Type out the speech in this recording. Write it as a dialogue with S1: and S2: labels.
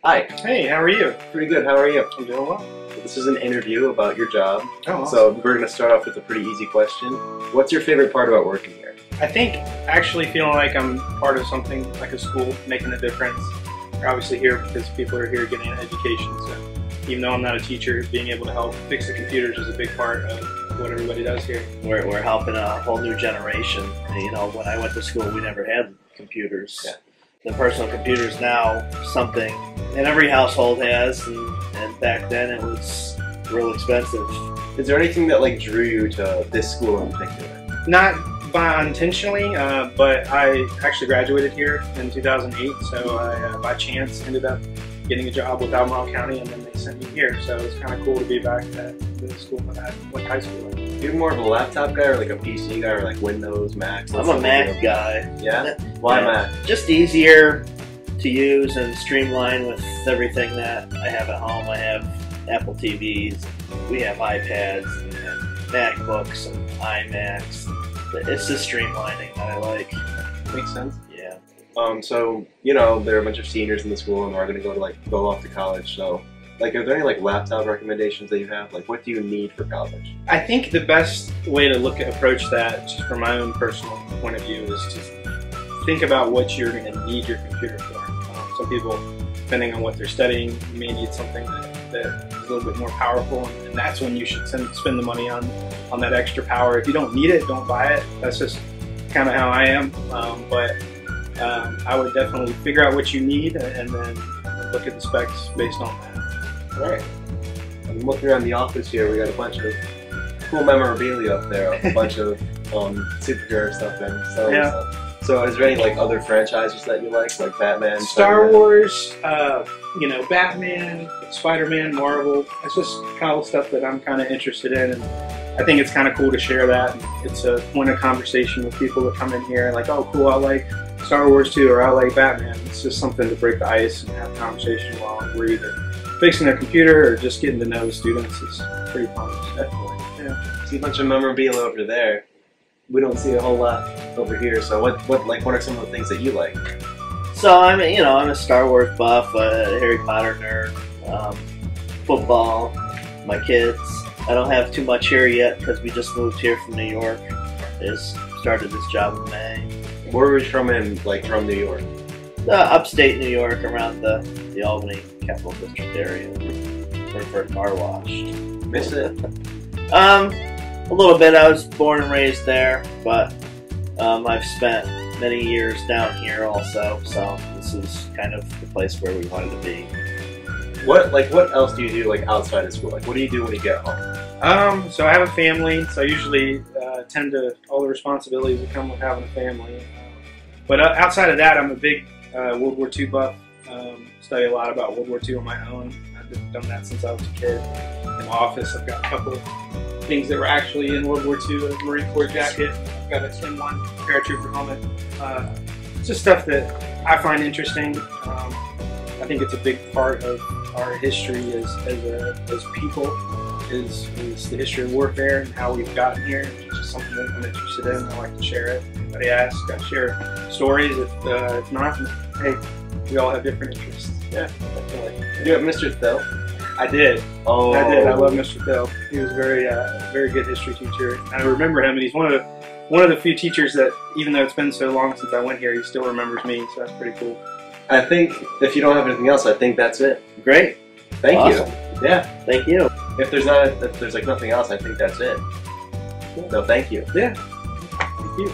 S1: Hi.
S2: Hey, how are you?
S1: Pretty good. How are you?
S2: I'm doing well.
S1: This is an interview about your job.
S2: Oh, awesome.
S1: So we're going to start off with a pretty easy question. What's your favorite part about working here?
S2: I think actually feeling like I'm part of something like a school, making a difference. We're obviously here because people are here getting an education, so even though I'm not a teacher, being able to help fix the computers is a big part of what everybody does here.
S3: We're helping a whole new generation. You know, when I went to school, we never had computers.
S1: Yeah.
S3: The personal computer's now something that every household has, and back then it was real expensive.
S1: Is there anything that drew you to this school in particular?
S2: Not intentionally, but I actually graduated here in 2008, so I by chance ended up getting a job with Albemarle County, and then they sent me here. So it's kind of cool to be back at the school that I went to high school with.
S1: You're more of a laptop guy or like a PC guy or like Windows, Mac?
S3: I'm a Mac guy.
S1: Yeah? Why Mac?
S3: Just easier to use and streamline with everything that I have at home. I have Apple TVs, we have iPads, and MacBooks, and iMacs. It's just streamlining that I like.
S1: Makes sense.
S3: Yeah.
S1: So, you know, there are a bunch of seniors in the school and are going to go off to college, so are there any laptop recommendations that you have? What do you need for college?
S2: I think the best way to approach that, just from my own personal point of view, is to think about what you're going to need your computer for. Some people, depending on what they're studying, may need something that is a little bit more powerful, and that's when you should spend the money on that extra power. If you don't need it, don't buy it. That's just kind of how I am. I would definitely figure out what you need and then look at the specs based on that.
S1: All right. I'm looking around the office here. We got a bunch of cool memorabilia up there, a bunch of superhero stuff and stuff. So is there any other franchises that you like Batman,
S2: Star Wars, Batman, Spider-Man, Marvel? It's just kind of stuff that I'm kind of interested in, and I think it's kind of cool to share that. It's a point of conversation with people that come in here and oh cool, I like Star Wars too, or I like Batman. It's just something to break the ice and have a conversation while we're either fixing their computer or just getting to know the students. Is pretty fun.
S1: Definitely. Yeah. See a bunch of memorabilia over there. We don't see a whole lot over here. So what are some of the things that you like?
S3: So I'm a Star Wars buff, a Harry Potter nerd, football, my kids. I don't have too much here yet because we just moved here from New York. Just started this job in May.
S1: Where were you from from New York?
S3: Upstate New York, around the Albany Capital District area. Worked for a car wash.
S1: Miss it?
S3: A little bit. I was born and raised there, but I've spent many years down here also, so this is kind of the place where we wanted to be.
S1: What else do you do outside of school? What do you do when you get home?
S2: So I have a family, so I usually tend to all the responsibilities that come with having a family. But outside of that, I'm a big World War II buff. Study a lot about World War II on my own. I've done that since I was a kid. In my office, I've got a couple of things that were actually in World War II, a Marine Corps jacket. I've got a M1 paratrooper helmet. It's just stuff that I find interesting. I think it's a big part of our history as people is the history of warfare and how we've gotten here. It's just something that I'm interested in. I like to share it. Anybody asks, I share stories. If not, hey, we all have different interests. Yeah, definitely.
S1: Did you have Mr. Thill?
S2: I did.
S1: Oh,
S2: I did. I love Mr. Thill. He was a very good history teacher. I remember him, and he's one of the few teachers that, even though it's been so long since I went here, he still remembers me. So that's pretty cool.
S1: I think if you don't have anything else, I think that's it.
S3: Great.
S1: Thank
S3: Awesome.
S1: you. Yeah.
S3: Thank you.
S1: If there's nothing else, I think that's it. So thank you.
S2: Yeah. Thank you.